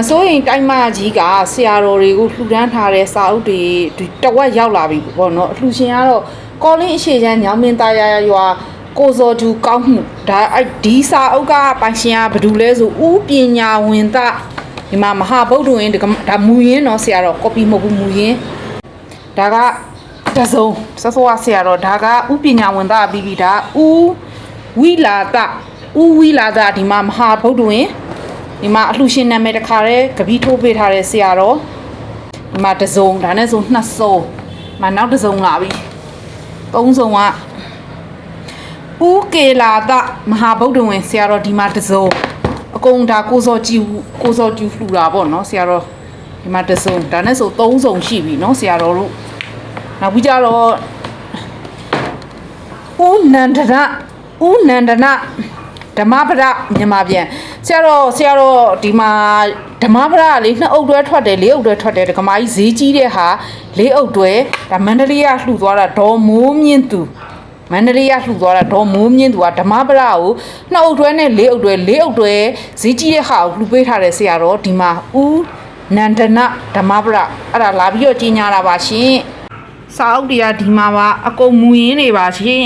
ဆိုရင်တိုင်းမကြီးကဆရာတော်တွေကိုလှူဒန်းထားတဲ့စာအုပ်တွေတဝက်ရောက်လာပြီပေါ့နော်အလှူရှင်ကတော့ကော်လင်းအရှိချမ်းညောင်မင်းသားရရွာကိုစောကျူကောင်းမှုဒါဒီစာအုပ်ကပိုင်ရှင်ကဘာလို့လဲဆိုဦးပညာဝင်သားဒီမှာမဟာဗုဒ္ဓဝင်ဒါမူရင်းတော့ဆရာတော်ကော်ပီမဟုတ်ဘူးမူရင်းဒါကတစုံစောစောဆရာတော်ဒါကဦးပညာဝင်သားပြီးပြီဒါဦးဝီလာတာဦးဝီလာတာဒီမှာမဟာဗုဒ္ဓဝင်ဒီမှာအလှရှင်နာမည်တစ်ခါတည်းကပီးထိုးပေးထားတဲ့ဆရာတော်ဒီမှာတစုံဒါနဲ့ဆိုနှစ်စုံမနောက်တစုံလာပြီသုံးစုံကဦးကေလာတမဟာဗုဒ္ဓဝင်ဆရာတော်ဒီမှာတစုံအကုန်ဒါကိုစောကျူလှူတာပေါ့နော်ဆရာတော်ဒီမှာတစုံဒါနဲ့ဆိုသုံးစုံရှိပြီနော်ဆရာတော်တို့နောက်ပြီးကြတော့ဦးနန္ဒနာဓမ္မပဒမြန်မာပြန်ဆရာတော်ဒီမှာဓမ္မပဒလေးနှစ်အုပ်တွဲထွက်တယ်လေးအုပ်တွဲထွက်တယ်ဒကမာကြီးဈေးကြီးတဲ့ဟာလေးအုပ်တွဲဒါမန္တလေးကလှူသွားတာဒေါ်မိုးမြင့်သူမန္တလေးကလှူသွားတာဒေါ်မိုးမြင့်သူကဓမ္မပဒကိုနှစ်အုပ်တွဲနဲ့လေးအုပ်တွဲဈေးကြီးတဲ့ဟာကိုလှူပေးထားတယ်ဆရာတော်ဒီမှာဦးနန္ဒနာဓမ္မပဒအဲ့ဒါလာပြီးတော့ကြီးညာတာပါရှင်စာအုပ်တွေကဒီမှာပါအကုန်မူရင်းနေပါရှင်